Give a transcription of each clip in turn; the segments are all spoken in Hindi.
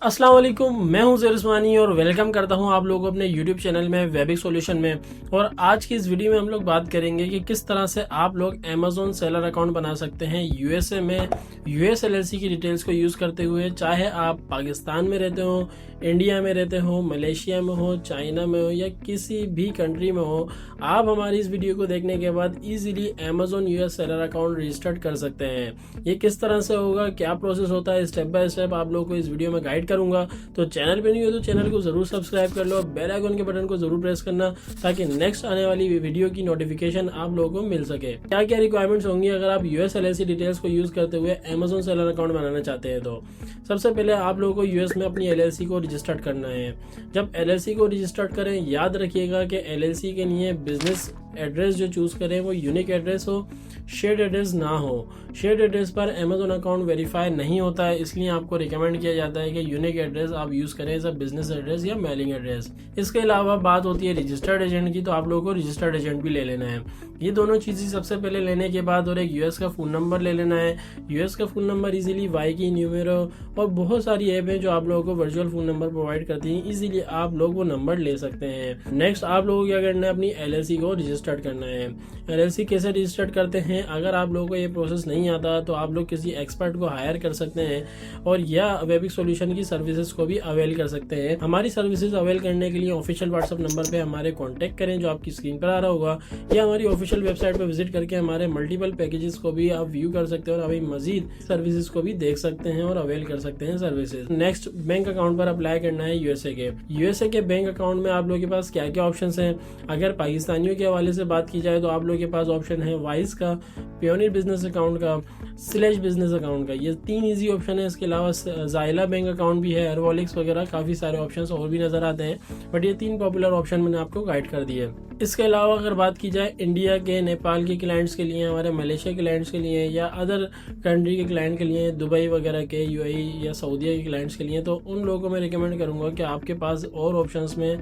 अस्सलाम वालेकुम, मैं हूं ज़ेर उस्मानी और वेलकम करता हूं आप लोगों को अपने यूट्यूब चैनल में वेबिक सॉल्यूशन में। और आज की इस वीडियो में हम लोग बात करेंगे कि किस तरह से आप लोग अमेज़न सेलर अकाउंट बना सकते हैं यूएसए में यूएस एलएलसी की डिटेल्स को यूज़ करते हुए। चाहे आप पाकिस्तान में रहते हो, इंडिया में रहते हो, मलेशिया में हो, चाइना में हो या किसी भी कंट्री में हो, आप हमारी इस वीडियो को देखने के बाद easily Amazon US seller account registered कर सकते हैं। ये किस तरह से होगा, क्या प्रोसेस होता है, स्टेप बाय स्टेप आप लोगों को इस वीडियो में गाइड करूंगा। तो चैनल पे नहीं हो तो चैनल को जरूर सब्सक्राइब कर लो, बेल आइकन के बटन को जरूर प्रेस करना ताकि नेक्स्ट आने वाली वीडियो की नोटिफिकेशन आप लोगों को मिल सके। क्या क्या रिक्वायरमेंट्स होंगी अगर आप यूएस एलएलसी डिटेल्स को यूज करते हुए अमेज़न सेलर अकाउंट बनाना चाहते हैं। तो सबसे पहले आप लोगों को यूएस में अपनी एलएलसी को रजिस्टर्ड करना है। जब एलएलसी को रजिस्टर्ड करें, याद रखिएगा कि एलएलसी के लिए बिजनेस एड्रेस जो चूज करें वो यूनिक एड्रेस हो, शेयर्ड एड्रेस ना हो। शेयर्ड एड्रेस पर अमेज़न अकाउंट वेरीफाई नहीं होता है, इसलिए आपको रिकमेंड किया जाता है कि यूनिक एड्रेस आप यूज करें एज अ बिजनेस एड्रेस या मेलिंग एड्रेस। इसके अलावा बात होती है रजिस्टर्ड एजेंट की, तो आप लोगों को रजिस्टर्ड एजेंट भी ले लेना है। ये दोनों चीजें सबसे पहले लेने के बाद और एक यूएस का फोन नंबर ले लेना है। यूएस का फोन नंबर इजीली वाई की न्यूमेरो और बहुत सारी ऐप है जो आप लोगों को वर्चुअल फोन नंबर प्रोवाइड करती हैं, इजीली आप लोग वो नंबर ले सकते हैं। नेक्स्ट आप लोगों को क्या करना है, अपनी एलएलसी को रजिस्टर्ड करना है। एलएलसी कैसे रजिस्टर्ड करते हैं, अगर आप लोगों को ये प्रोसेस नहीं आता तो आप लोग किसी एक्सपर्ट को हायर कर सकते हैं और या वेबिक सॉल्यूशन की सर्विसेज को भी अवेल कर सकते हैं। हमारी सर्विसेज अवेल करने के लिए ऑफिशियल व्हाट्सएप नंबर पे हमारे कांटेक्ट करें जो आपकी स्क्रीन पर आ रहा होगा, या हमारी ऑफिशियल वेबसाइट पर विजिट करके हमारे मल्टीपल पैकेजेस को भी आप व्यू कर सकते हैं और अभी मजीद सर्विसेज को भी देख सकते हैं और अवेल कर सकते हैं सर्विसेज। नेक्स्ट, बैंक अकाउंट पर अप्लाई करना है यूएसए के बैंक अकाउंट में आप लोगों के पास क्या क्या ऑप्शन हैं। अगर पाकिस्तानियों के हवाले से बात की जाए तो आप लोगों के पास ऑप्शन है वाइस का, पियोनियर बिजनेस अकाउंट का, स्लैश बिजनेस अकाउंट का। ये 3 इजी ऑप्शन है। इसके अलावा जाइला बैंक अकाउंट भी है, एयरवॉलिक्स वगैरह काफी सारे ऑप्शंस और भी नजर आते हैं, बट ये 3 पॉपुलर ऑप्शन मैंने आपको गाइड कर दिए। इसके अलावा अगर बात की जाए इंडिया के, नेपाल के क्लाइंट्स के लिए, हमारे मलेशिया के क्लाइंट्स के लिए या अदर कंट्री के क्लाइंट के लिए, दुबई वगैरह के, यूएई या सऊदीया के क्लाइंट्स के लिए, तो उन लोगों को मैं रिकमेंड करूंगा कि आपके पास और ऑप्शंस में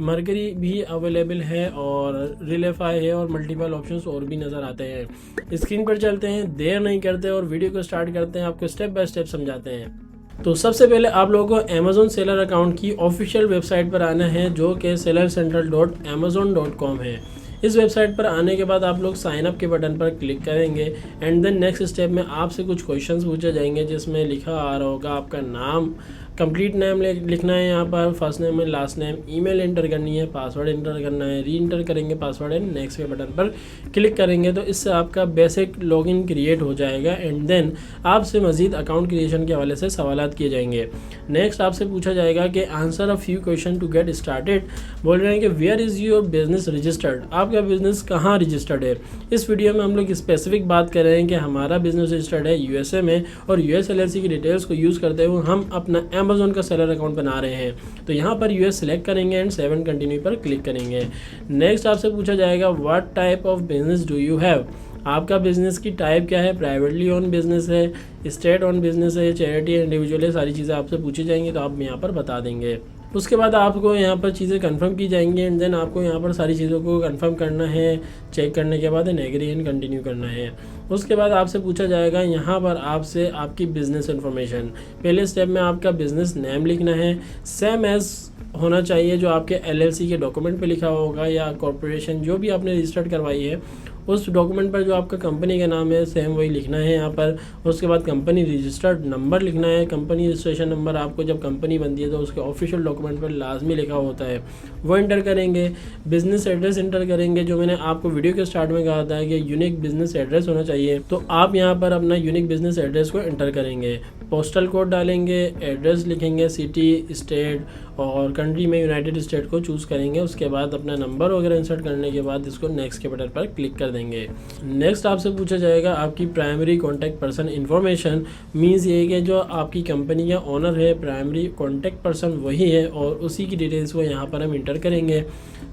मरकरी भी अवेलेबल है और रिलेफाई है और मल्टीपल ऑप्शंस और भी नजर आते हैं। स्क्रीन पर चलते हैं, देर नहीं करते और वीडियो को स्टार्ट करते हैं, आपको स्टेप बाय स्टेप समझाते हैं। तो सबसे पहले आप लोगों को अमेज़न सेलर अकाउंट की ऑफिशियल वेबसाइट पर आना है जो कि sellercentral.amazon.com है। इस वेबसाइट पर आने के बाद आप लोग साइन अप के बटन पर क्लिक करेंगे एंड देन नेक्स्ट स्टेप में आपसे कुछ क्वेश्चंस पूछे जाएंगे जिसमें लिखा आ रहा होगा आपका नाम, कंप्लीट नेम लिखना है, यहाँ पर फर्स्ट नेम है, लास्ट नेम, ईमेल एंटर करनी है, पासवर्ड एंटर करना है, री एंटर करेंगे पासवर्ड एंड नेक्स्ट के बटन पर क्लिक करेंगे तो इससे आपका बेसिक लॉगिन क्रिएट हो जाएगा एंड देन आपसे मजीद अकाउंट क्रिएशन के हवाले से सवालात किए जाएंगे। नेक्स्ट आपसे पूछा जाएगा कि answer a few question to get started. बोल रहे हैं कि where is your business registered, आपका बिजनेस कहाँ रजिस्टर्ड है। इस वीडियो में हम लोग स्पेसिफिक बात कर रहे हैं कि हमारा बिजनेस रजिस्टर्ड है यूएसए में और यूएस एलएलसी की डिटेल्स को यूज़ करते हुए हम अपना अमेज़न का सेलर अकाउंट बना रहे हैं। तो यहाँ पर यूएस सेलेक्ट करेंगे एंड 7 कंटिन्यू पर क्लिक करेंगे। नेक्स्ट आपसे पूछा जाएगा what type of business do you have, आपका बिजनेस की टाइप क्या है, प्राइवेटली ओन बिजनेस है, स्टेट ओन बिजनेस है, चैरिटी, इंडिविजुअल है, सारी चीज़ें आपसे पूछी जाएंगी तो आप यहाँ पर बता देंगे। उसके बाद आपको यहाँ पर चीज़ें कंफर्म की जाएंगी एंड देन आपको यहाँ पर सारी चीज़ों को कंफर्म करना है। चेक करने के बाद एग्री एंड कंटिन्यू करना है। उसके बाद आपसे पूछा जाएगा यहाँ पर आपसे आपकी बिजनेस इन्फॉर्मेशन। पहले स्टेप में आपका बिजनेस नेम लिखना है, सेम एज होना चाहिए जो आपके एलएलसी के डॉक्यूमेंट पे लिखा होगा या कॉर्पोरेशन जो भी आपने रजिस्टर्ड करवाई है उस डॉक्यूमेंट पर जो आपका कंपनी का नाम है सेम वही लिखना है यहाँ पर। उसके बाद कंपनी रजिस्टर्ड नंबर लिखना है, कंपनी रजिस्ट्रेशन नंबर आपको जब कंपनी बनती है तो उसके ऑफिशियल डॉक्यूमेंट पर लाजमी लिखा होता है, वो एंटर करेंगे। बिजनेस एड्रेस एंटर करेंगे, जो मैंने आपको वीडियो के स्टार्ट में कहा था कि यूनिक बिजनेस एड्रेस होना चाहिए, तो आप यहाँ पर अपना यूनिक बिजनेस एड्रेस को एंटर करेंगे। पोस्टल कोड डालेंगे, एड्रेस लिखेंगे, सिटी, स्टेट और कंट्री में यूनाइटेड स्टेट को चूज़ करेंगे। उसके बाद अपना नंबर वगैरह इंसर्ट करने के बाद इसको नेक्स्ट के बटन पर क्लिक कर देंगे। नेक्स्ट आपसे पूछा जाएगा आपकी primary contact person information. Means ये कि जो आपकी कंपनी का ओनर है, प्राइमरी कॉन्टैक्ट पर्सन वही है और उसी की डिटेल्स को यहाँ पर हम इंटर करेंगे।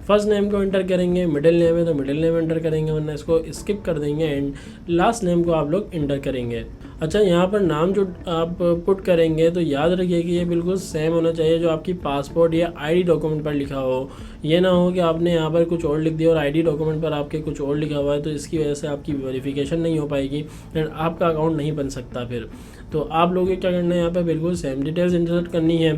फर्स्ट नेम को एंटर करेंगे, मिडिल नेम है तो मिडिल नेम एंटर करेंगे वरना इसको स्किप कर देंगे एंड लास्ट नेम को आप लोग इंटर करेंगे। अच्छा, यहाँ पर नाम जो आप पुट करेंगे तो याद रखिए कि ये बिल्कुल सेम होना चाहिए जो आपकी पासपोर्ट या आईडी डॉक्यूमेंट पर लिखा हो। ये ना हो कि आपने यहाँ पर कुछ और लिख दिया और आईडी डॉक्यूमेंट पर आपके कुछ और लिखा हुआ है, तो इसकी वजह से आपकी वेरिफिकेशन नहीं हो पाएगी एंड आपका अकाउंट नहीं बन सकता फिर। तो आप लोगों को क्या करना है, यहाँ पे बिल्कुल सेम डिटेल्स इंसर्ट करनी है।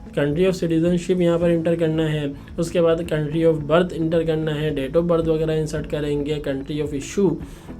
कंट्री ऑफ सिटीजनशिप यहाँ पर इंटर करना है, उसके बाद कंट्री ऑफ बर्थ इंटर करना है, डेट ऑफ बर्थ वगैरह इंसर्ट करेंगे, कंट्री ऑफ इशू,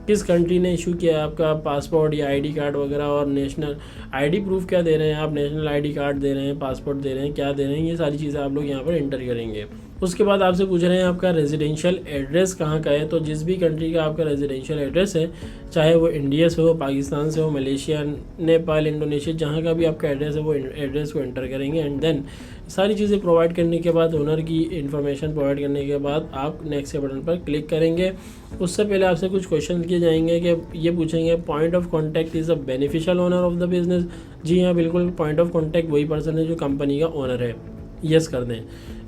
किस कंट्री ने इशू किया है आपका पासपोर्ट या आईडी कार्ड वगैरह, और नेशनल आईडी प्रूफ क्या दे रहे हैं आप, नेशनल आईडी कार्ड दे रहे हैं, पासपोर्ट दे रहे हैं, क्या दे रहे हैं, ये सारी चीज़ें आप लोग यहाँ पर इंटर करेंगे। उसके बाद आपसे पूछ रहे हैं आपका रेजिडेंशियल एड्रेस कहाँ का है। तो जिस भी कंट्री का आपका रेजिडेंशियल एड्रेस है, चाहे वो इंडिया से हो, पाकिस्तान से हो, मलेशिया, नेपाल, इंडोनेशिया, जहाँ का भी आपका एड्रेस है वो एड्रेस को एंटर करेंगे। एंड देन सारी चीज़ें प्रोवाइड करने के बाद, ओनर की इन्फॉर्मेशन प्रोवाइड करने के बाद आप नेक्स्ट के बटन पर क्लिक करेंगे। उससे पहले आपसे कुछ क्वेश्चन किए जाएंगे कि ये पूछेंगे point of contact is a beneficial owner of the business. जी हाँ, बिल्कुल, पॉइंट ऑफ कॉन्टैक्ट वही पर्सन है जो कंपनी का ओनर है, यस कर दें।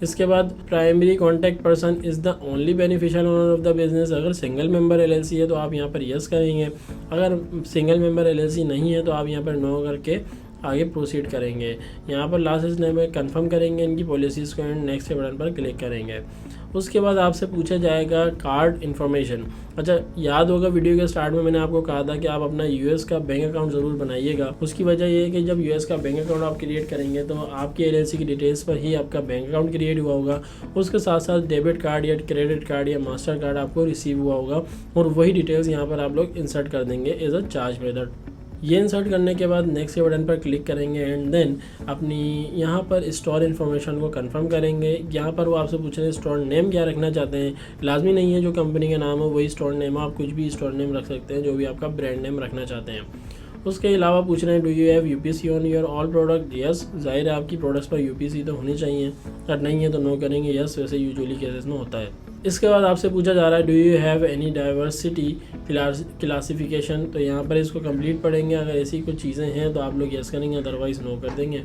इसके बाद primary contact person is the only beneficial owner of the business. अगर सिंगल मेंबर एलएलसी है तो आप यहाँ पर यस करेंगे, अगर सिंगल मेंबर एलएलसी नहीं है तो आप यहाँ पर नो करके आगे प्रोसीड करेंगे। यहाँ पर लास्ट स्टेप में कंफर्म करेंगे इनकी पॉलिसीज़ को एंड नेक्स्ट के बटन पर क्लिक करेंगे। उसके बाद आपसे पूछा जाएगा कार्ड इन्फॉर्मेशन। अच्छा, याद होगा वीडियो के स्टार्ट में मैंने आपको कहा था कि आप अपना यूएस का बैंक अकाउंट ज़रूर बनाइएगा। उसकी वजह ये है कि जब यूएस का बैंक अकाउंट आप क्रिएट करेंगे तो आपकी एलएलसी की डिटेल्स पर ही आपका बैंक अकाउंट क्रिएट हुआ होगा। उसके साथ साथ डेबिट कार्ड या क्रेडिट कार्ड या मास्टर कार्ड आपको रिसीव हुआ होगा, और वही डिटेल्स यहाँ पर आप लोग इंसर्ट कर देंगे एज अ चार्ज मेथड। ये इंसर्ट करने के बाद नेक्स्ट के बटन पर क्लिक करेंगे एंड देन अपनी यहाँ पर स्टोर इन्फॉर्मेशन को कंफर्म करेंगे। यहाँ पर वो आपसे पूछ रहे हैं स्टोर नेम क्या रखना चाहते हैं। लाजमी नहीं है जो कंपनी का नाम हो वही स्टोर नेम हो, आप कुछ भी स्टोर नेम रख सकते हैं जो भी आपका ब्रांड नेम रखना चाहते हैं। उसके अलावा पूछ रहे हैं do you have UPC on your all product. Yes, जाहिर है आपकी प्रोडक्ट्स पर यूपीसी तो होनी चाहिए, अगर नहीं है तो नो करेंगे यस, वैसे यूजुअली केसेस में होता है। इसके बाद आपसे पूछा जा रहा है do you have any diversity classification. तो यहाँ पर इसको कंप्लीट पढ़ेंगे, अगर ऐसी कुछ चीज़ें हैं तो आप लोग यस करेंगे, अदरवाइज़ नो कर देंगे।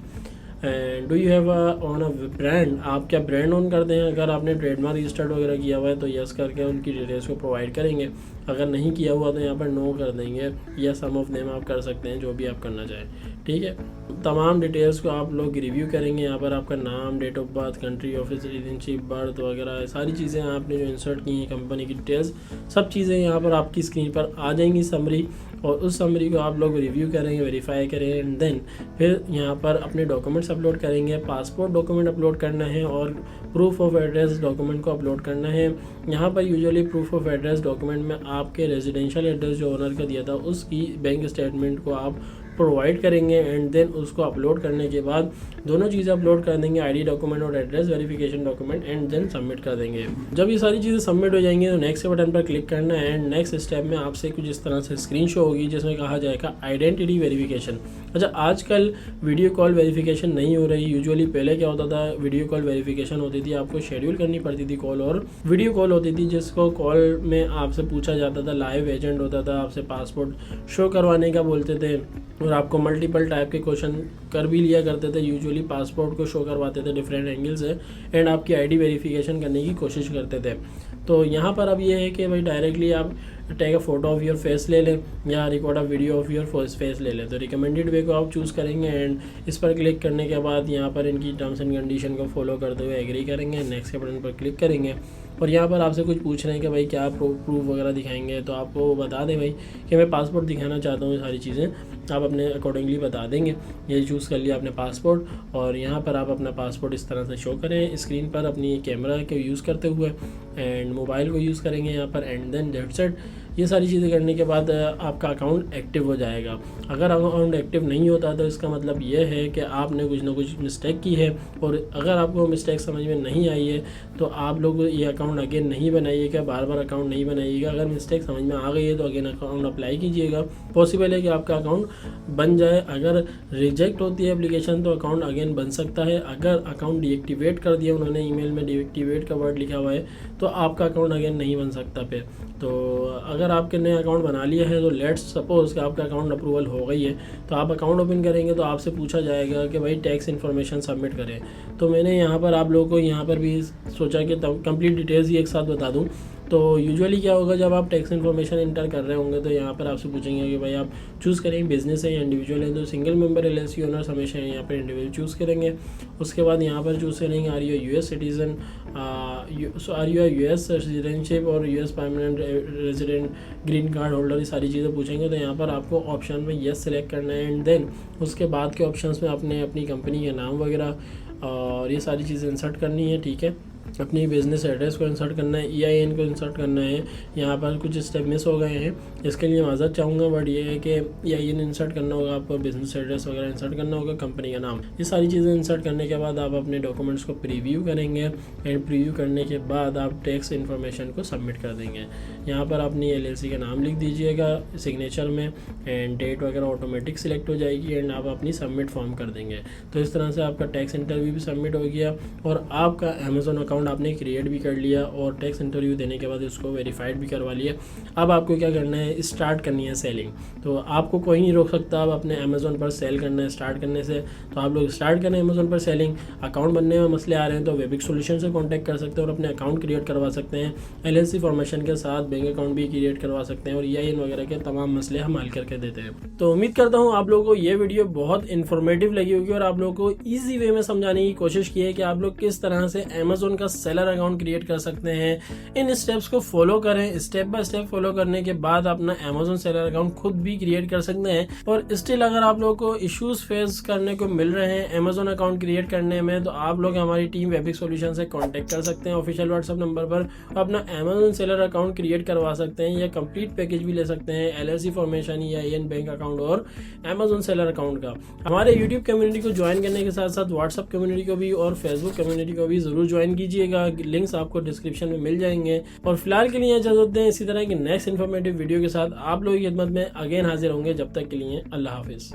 And do you have on a brand, आप क्या ब्रांड ऑन करते हैं। अगर आपने ट्रेडमार्क रजिस्टर्ड वगैरह किया हुआ है तो यस करके उनकी डिटेल्स को प्रोवाइड करेंगे, अगर नहीं किया हुआ तो यहाँ पर नो कर देंगे, या सम ऑफ नेम आप कर सकते हैं, जो भी आप करना चाहें, ठीक है। तमाम डिटेल्स को आप लोग रिव्यू करेंगे। यहाँ पर आपका नाम, date of birth, country of citizenship, birth वगैरह सारी चीज़ें आपने जो इंसर्ट की हैं, कंपनी की डिटेल्स, सब चीज़ें यहाँ पर आपकी स्क्रीन पर आ जाएंगी समरी, और उस समरी को आप लोग रिव्यू करेंगे, वेरीफाई करेंगे एंड देन फिर यहाँ पर अपने डॉक्यूमेंट्स अपलोड करेंगे। पासपोर्ट डॉक्यूमेंट अपलोड करना है और प्रूफ ऑफ एड्रेस डॉक्यूमेंट को अपलोड करना है। यहाँ पर usually proof of address document में आपके रेजिडेंशियल एड्रेस जो ओनर का दिया था उसकी बैंक स्टेटमेंट को आप प्रोवाइड करेंगे एंड देन उसको अपलोड करने के बाद दोनों चीज़ें अपलोड कर देंगे, आईडी डॉक्यूमेंट और address verification document, and then submit कर देंगे। जब ये सारी चीज़ें सबमिट हो जाएंगी तो नेक्स्ट बटन पर क्लिक करना है एंड नेक्स्ट स्टेप में आपसे कुछ इस तरह से स्क्रीन शो होगी जिसमें कहा जाएगा आइडेंटिटी वेरिफिकेशन। अच्छा, आजकल वीडियो कॉल वेरिफिकेशन नहीं हो रही। यूजुअली पहले क्या होता था, वीडियो कॉल वेरिफिकेशन होती थी, आपको शेड्यूल करनी पड़ती थी कॉल, और वीडियो कॉल होती थी जिसको कॉल में आपसे पूछा जाता था, लाइव एजेंट होता था, आपसे पासपोर्ट शो करवाने का बोलते थे और आपको मल्टीपल टाइप के क्वेश्चन कर भी लिया करते थे। यूजुअली पासपोर्ट को शो करवाते थे डिफरेंट एंगल से एंड आपकी आईडी वेरिफिकेशन करने की कोशिश करते थे। तो यहाँ पर अब ये है कि भाई डायरेक्टली आप take a photo of your face ले लें या record a video of your face ले लें। तो रिकमेंडेड वे को आप चूज़ करेंगे एंड इस पर क्लिक करने के बाद यहाँ पर इनकी टर्म्स एंड कंडीशन को फॉलो करते हुए एग्री करेंगे, नेक्स्ट के बटन पर क्लिक करेंगे और यहाँ पर आपसे कुछ पूछ रहे हैं कि भाई क्या प्रूफ वगैरह दिखाएंगे, तो आपको बता दें भाई कि मैं पासपोर्ट दिखाना चाहता हूँ। ये सारी चीज़ें आप अपने अकॉर्डिंगली बता देंगे। ये चूज़ कर लिया आपने पासपोर्ट और यहाँ पर आप अपना पासपोर्ट इस तरह से शो करें स्क्रीन पर अपनी कैमरा के यूज़ करते हुए एंड मोबाइल को यूज़ करेंगे यहाँ पर एंड देन दैट्स इट। ये सारी चीज़ें करने के बाद आपका अकाउंट एक्टिव हो जाएगा। अगर अकाउंट एक्टिव नहीं होता तो इसका मतलब ये है कि आपने कुछ ना कुछ मिस्टेक की है और अगर आपको मिस्टेक समझ में नहीं आई है तो आप लोग ये अकाउंट अगेन नहीं बनाइएगा, बार बार अकाउंट नहीं बनाइएगा। अगर मिस्टेक समझ में आ गई है तो अगेन अकाउंट अप्लाई कीजिएगा। पॉसिबल है कि आपका अकाउंट बन जाए। अगर रिजेक्ट होती है एप्लीकेशन तो अकाउंट अगेन बन सकता है। अगर अकाउंट डीएक्टिवेट कर दिया, उन्होंने ईमेल में डीएक्टिवेट का वर्ड लिखा हुआ है, तो आपका अकाउंट अगेन नहीं बन सकता फिर। तो अगर आपके नए अकाउंट बना लिया है तो लेट्स सपोज कि आपका अकाउंट अप्रूवल हो गई है तो आप अकाउंट ओपन करेंगे तो आपसे पूछा जाएगा कि भाई टैक्स इन्फॉर्मेशन सबमिट करें। तो मैंने यहाँ पर आप लोगों को यहाँ पर भी सोचा कि कंप्लीट डिटेल्स ही एक साथ बता दूँ। तो यूजुअली क्या होगा, जब आप टैक्स इन्फॉर्मेशन इंटर कर रहे होंगे तो यहाँ पर आपसे पूछेंगे कि भाई आप चूज़ करेंगे बिजनेस है या इंडिविजुअल है। तो सिंगल मेंबर एलएलसी ओनर्स हमेशा यहाँ पर इंडिविजुअल चूज़ करेंगे। उसके बाद यहाँ पर चूज़ करेंगे are you US citizen, are you US citizenship और US permanent resident, green card holder, ये सारी चीज़ें पूछेंगे। तो यहाँ पर आपको ऑप्शन में येस सेलेक्ट करना है एंड देन उसके बाद के ऑप्शंस में आपने अपनी कंपनी का नाम वगैरह और ये सारी चीज़ें इंसर्ट करनी है, ठीक है। अपनी बिजनेस एड्रेस को इंसर्ट करना है, EIN को इंसर्ट करना है। यहाँ पर कुछ स्टेप मिस हो गए हैं, इसके लिए माज़रत चाहूँगा, बट ये है कि EIN इंसर्ट करना होगा आपको, बिजनेस एड्रेस वगैरह इंसर्ट करना होगा, कंपनी का नाम, ये सारी चीज़ें इंसर्ट करने के बाद आप अपने डॉक्यूमेंट्स को प्रीव्यू करेंगे एंड प्रीव्यू करने के बाद आप टैक्स इन्फॉर्मेशन को सबमिट कर देंगे। यहाँ पर अपनी LLC का नाम लिख दीजिएगा सिग्नेचर में एंड डेट वगैरह ऑटोमेटिक सिलेक्ट हो जाएगी एंड आप अपनी सबमिट फॉर्म कर देंगे। तो इस तरह से आपका टैक्स इंटरव्यू भी सबमिट हो गया और आपका अमेज़ॉन अकाउंट आपने क्रिएट भी कर लिया और टैक्स इंटरव्यू देने के बाद उसको वेरीफाइड भी करवा लिया। अब आपको क्या करना है, स्टार्ट करनी है सेलिंग। तो आपको कोई नहीं रोक सकता अब अपने अमेज़ॉन पर सेल करना है स्टार्ट करने से। तो आप लोग स्टार्ट करें अमेज़ॉन पर सेलिंग। अकाउंट बनने में मसले आ रहे हैं तो वेबिक्स सॉल्यूशन से कॉन्टैक्ट कर सकते हैं और अपने अकाउंट क्रिएट करवा सकते हैं। LLC फॉर्मेशन के साथ बैंक अकाउंट भी क्रिएट करवा सकते हैं और EIN वगैरह के तमाम मसले हम हल करके देते हैं। तो उम्मीद करता हूँ आप लोगों को ये वीडियो बहुत इन्फॉर्मेटिव लगी होगी और आप लोगों को ईजी वे में समझाने की कोशिश की है कि आप लोग किस तरह से अमेज़ॉन का सेलर अकाउंट क्रिएट कर सकते हैं। इन स्टेप्स को फॉलो करें, स्टेप बाय स्टेप फॉलो करने के बाद अपना अमेज़ॉन सेलर अकाउंट खुद भी क्रिएट कर सकते हैं। और स्टिल अगर आप लोगों को इश्यूज फेस करने को मिल रहे हैं अमेज़ॉन अकाउंट क्रिएट करने में तो आप लोग हमारी टीम वेबिक्स सॉल्यूशन से कांटेक्ट कर सकते हैं ऑफिशियल व्हाट्सएप नंबर पर, अपना अमेज़ॉन सेलर अकाउंट क्रिएट करवा सकते हैं या कंप्लीट पैकेज भी ले सकते हैं LLC फॉर्मेशन या EIN बैंक अकाउंट और अमेज़ॉन सेलर अकाउंट का। हमारे यूट्यूब कम्युनिटी को ज्वाइन करने के साथ साथ व्हाट्सएप कम्युनिटी को भी और फेसबुक कम्युनिटी को भी जरूर ज्वाइन कीजिएगा, लिंक्स आपको डिस्क्रिप्शन में मिल जाएंगे। और फिलहाल के लिए इजाजत दें, इसी तरह की नेक्स्ट इन्फॉर्मेटिव वीडियो के साथ आप लोगों की खिदमत में अगेन हाजिर होंगे। जब तक के लिए अल्लाह हाफिज़।